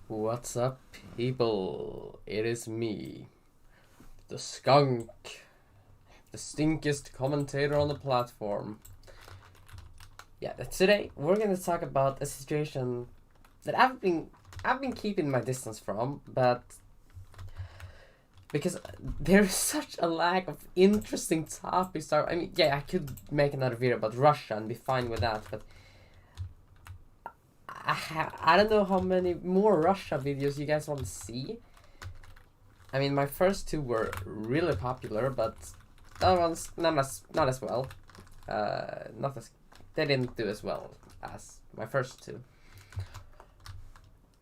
What's up, people? It is me, the skunk, the stinkiest commentator on the platform. Yeah, today we're gonna talk about a situation that I've been keeping my distance from, but because there's such a lack of interesting topics. I mean, yeah, I could make another video about Russia and be fine with that, but I don't know how many more Russia videos you guys want to see. I mean, my first two were really popular, but that one's not as well. Not as They didn't do as well as my first two.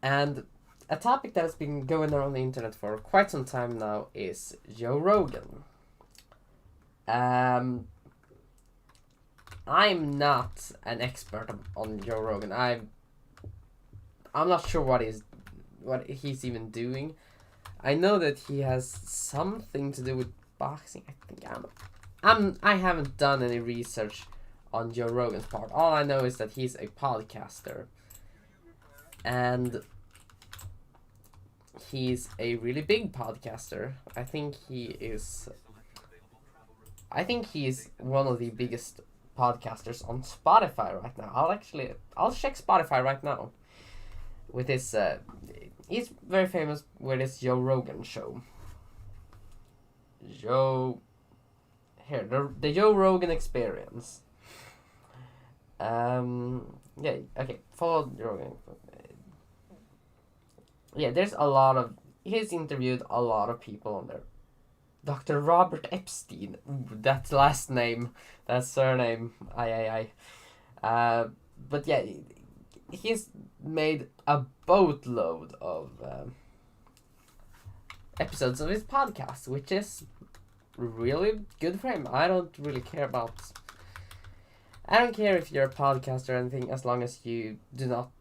And a topic that has been going around the internet for quite some time now is Joe Rogan. I'm not an expert on Joe Rogan. I'm not sure what he's even doing. I know that he has something to do with boxing. I haven't done any research on Joe Rogan's part. All I know is that he's a podcaster, and he's a really big podcaster. I think he is one of the biggest podcasters on Spotify right now. I'll check Spotify right now. With his he's very famous with his Joe Rogan show. The Joe Rogan Experience. Yeah, okay, follow Joe Rogan. Yeah, he's interviewed a lot of people on there. Dr. Robert Epstein, that last name, that surname, but yeah, he's made a boatload of episodes of his podcast, which is really good for him. I don't care if you're a podcaster or anything, as long as you do not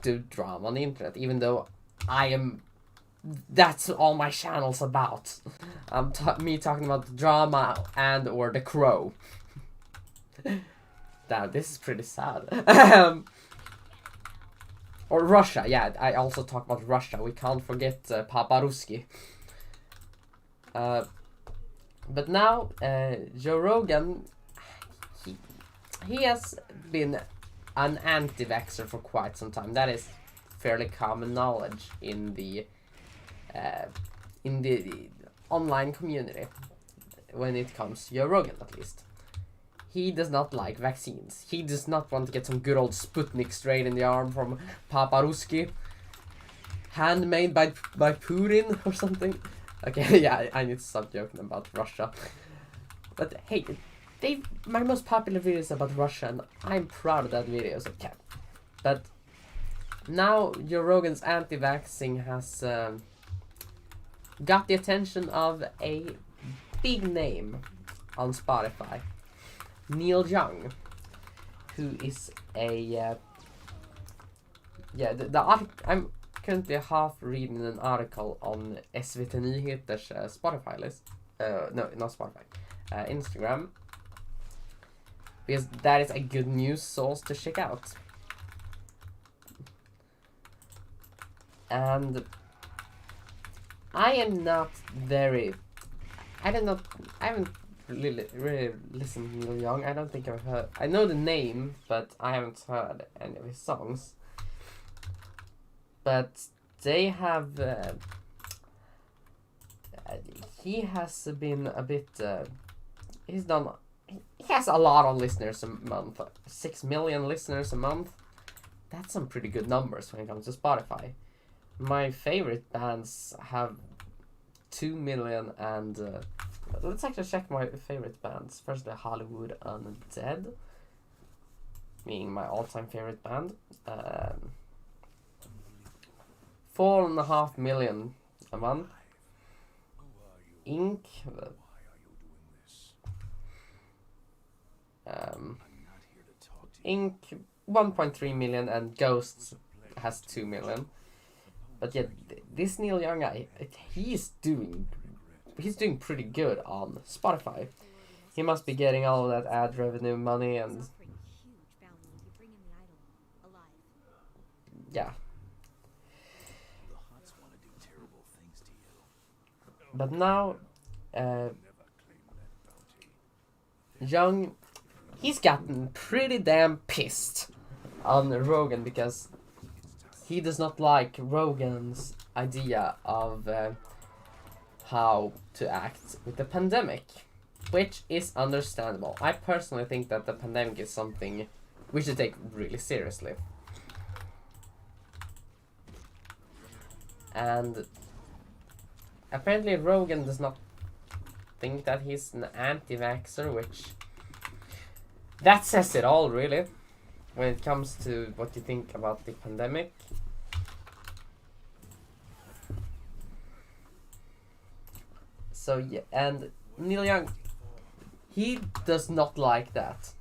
do drama on the internet, even though that's all my channel's about. Me talking about drama and or The Crow. Damn, this is pretty sad. Or Russia, yeah, I also talk about Russia. We can't forget Papa Ruski. But now, Joe Rogan, he has been an anti-vaxxer for quite some time. That is fairly common knowledge in the online community, when it comes to Joe Rogan, at least. He does not like vaccines. He does not want to get some good old Sputnik straight in the arm from Papa Ruski. Handmade by Putin or something. Okay, yeah, I need to stop joking about Russia. But hey, my most popular video is about Russia, and I'm proud of that video, so okay. But now Joe Rogan's anti-vaxxing has got the attention of a big name on Spotify. Neil Young, who is the I'm currently half reading an article on SVT Nyheters Spotify list. No, not Spotify. Instagram. Because that is a good news source to check out. And I am not very... I haven't really listened to Neil Young. I don't think I've heard... I know the name, but I haven't heard any of his songs. But they have... he has been a bit... He has a lot of listeners a month. 6 million listeners a month. That's some pretty good numbers when it comes to Spotify. My favorite bands have 2 million and... let's actually check my favorite bands. Firstly, Hollywood Undead, being my all-time favorite band. 4.5 million a month. Ink. Ink 1.3 million, and Ghosts has 2 million. But yet, this Neil Young guy, he's doing pretty good on Spotify. He must be getting all of that ad revenue money, and yeah. But now, uh, Young, he's gotten pretty damn pissed on Rogan because he does not like Rogan's idea of how to act with the pandemic, which is understandable. I personally think that the pandemic is something we should take really seriously. And apparently Rogan does not think that he's an anti-vaxxer, which that says it all, really, when it comes to what you think about the pandemic. So yeah, and Neil Young, he does not like that.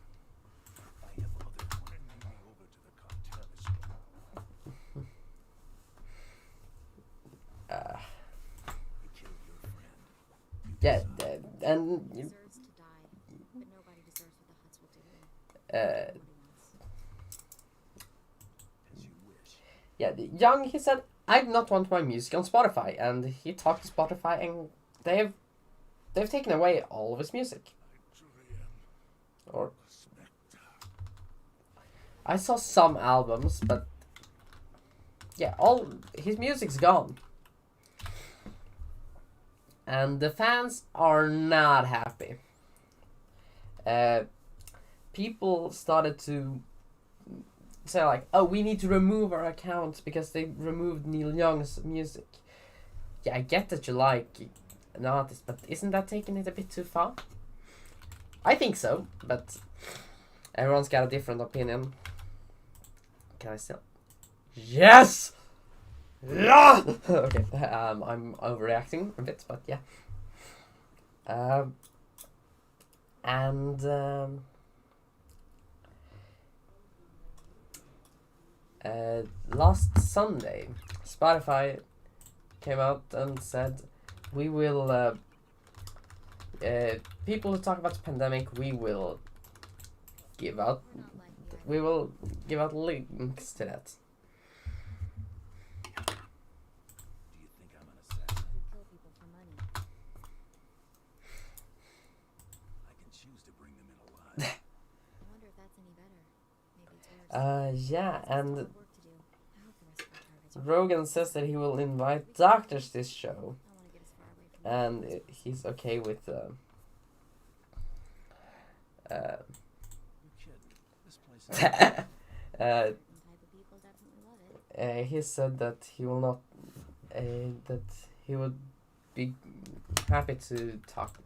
Yeah, and yeah, Young, he said, I do not want my music on Spotify, and he talked to Spotify, and they've taken away all of his music. Or I saw some albums, but yeah, all his music's gone. And the fans are not happy. People started to say like, oh, we need to remove our accounts because they removed Neil Young's music. Yeah, I get that you like an artist, but isn't that taking it a bit too far? I think so, but everyone's got a different opinion. Can I still? Yes! Yeah! Okay, I'm overreacting a bit, but yeah. Last Sunday, Spotify came out and said, we will, people who talk about the pandemic, we will give out links to that. Yeah, and Rogan says that he will invite doctors to this show, and he's okay with he said that he will not that he would be happy to talk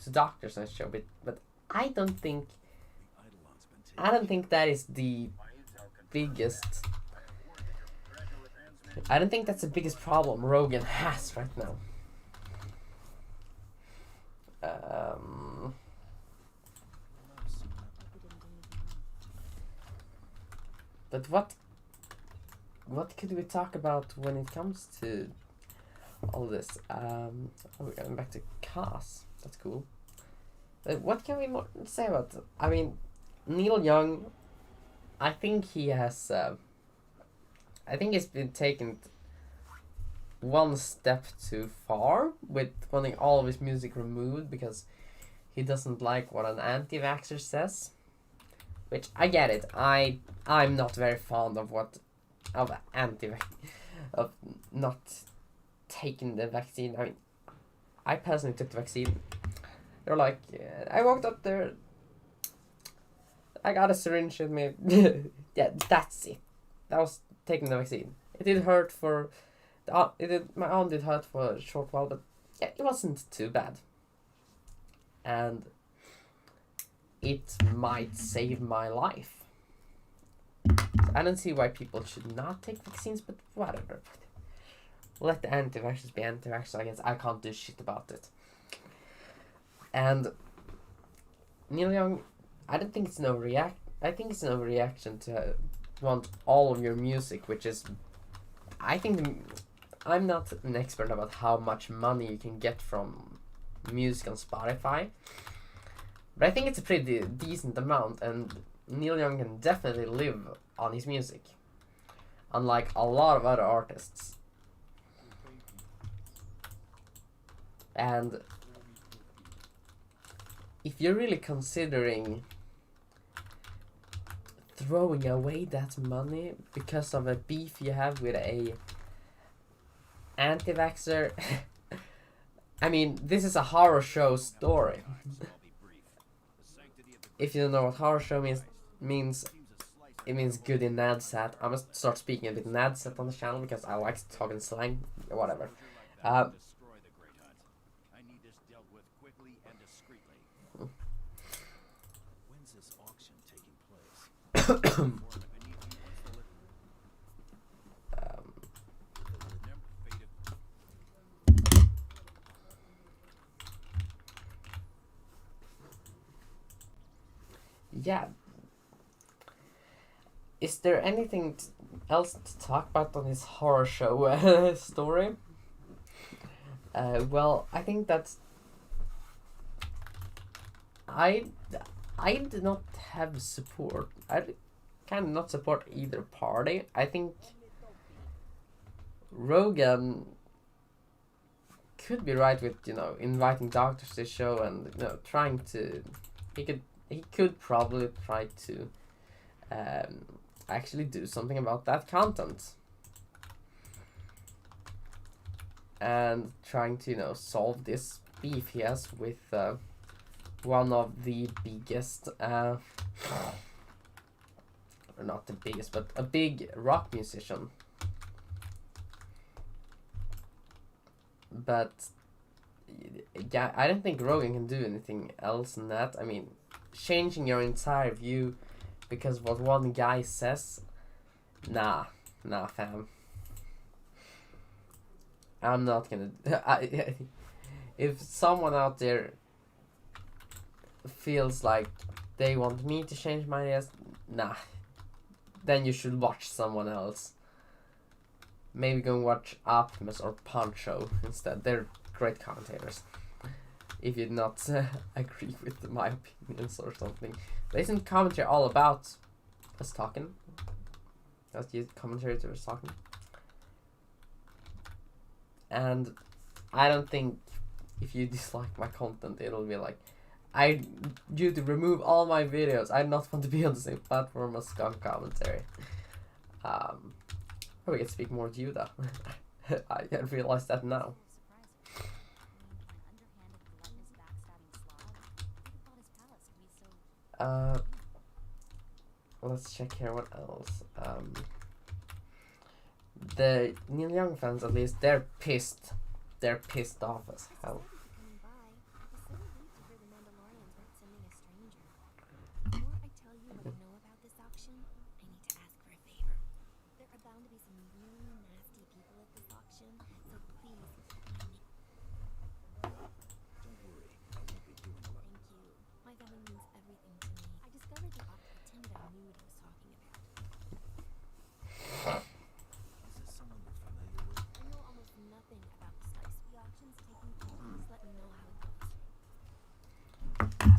to doctors on the show, but I don't think that is the biggest. I don't think that's the biggest problem Rogan has right now. But what could we talk about when it comes to all this? We're going back to cars. That's cool. What can we say about? I mean, Neil Young, I think he has. I think he's been taken one step too far with wanting all of his music removed because he doesn't like what an anti-vaxxer says. Which I get it. I'm not very fond of of not taking the vaccine. I mean, I personally took the vaccine. They're like, I walked up there. I got a syringe in me. Yeah, that's it. That was taking the vaccine. It did hurt for, my arm did hurt for a short while, but yeah, it wasn't too bad. And it might save my life. I don't see why people should not take vaccines, but whatever. Let the anti-vaxxers be anti-vaxxers, I guess. I can't do shit about it. And Neil Young, I don't think it's an overreaction. I think it's an overreaction to want all of your music, which is, I think, I'm not an expert about how much money you can get from music on Spotify, but I think it's a pretty decent amount, and Neil Young can definitely live on his music, unlike a lot of other artists. And if you're really considering throwing away that money because of a beef you have with a anti-vaxxer, I mean, this is a horror show story. If you don't know what horror show means, it means good in NADSAT. I'm gonna start speaking a bit NADSAT on the channel because I like to talk in slang, whatever. Yeah. Is there anything else to talk about on this horror show story? Well, I think that's... I do not have support. I kind of not support either party. I think Rogan could be right with, you know, inviting doctors to the show and, you know, trying to... He could probably try to actually do something about that content. And trying to, you know, solve this beef he has with one of the biggest, or not the biggest, but a big rock musician. But yeah, I don't think Rogan can do anything else than that. I mean, changing your entire view because of what one guy says, nah fam. I'm not gonna... if someone out there feels like they want me to change my ideas, nah. Then you should watch someone else. Maybe go and watch Optimus or Poncho instead. They're great commentators. If you not agree with my opinions or something. They isn't commentary all about us talking. That's the commentators talking. And I don't think if you dislike my content, it'll be like, due to remove all my videos, I not want to be on the same platform as Skunk Commentary. We can speak more to you though. I realize that now. Let's check here, what else? The Neil Young fans, at least, they're pissed. They're pissed off as hell.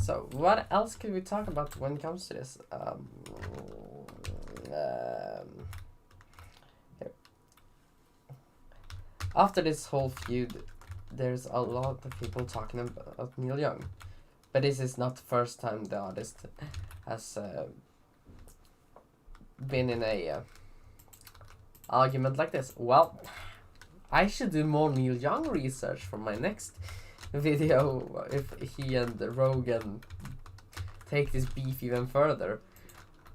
So, what else could we talk about when it comes to this? Here. After this whole feud, there's a lot of people talking about Neil Young. But this is not the first time the artist has been in a argument like this. Well, I should do more Neil Young research for my next video if he and Rogan take this beef even further.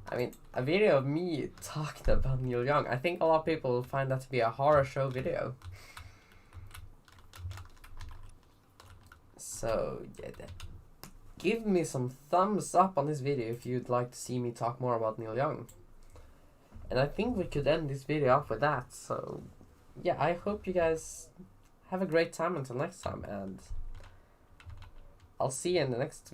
I mean, a video of me talking about Neil Young, I think a lot of people will find that to be a horror show video. So, yeah, give me some thumbs up on this video if you'd like to see me talk more about Neil Young. And I think we could end this video off with that. So, yeah, I hope you guys have a great time until next time, and I'll see you in the next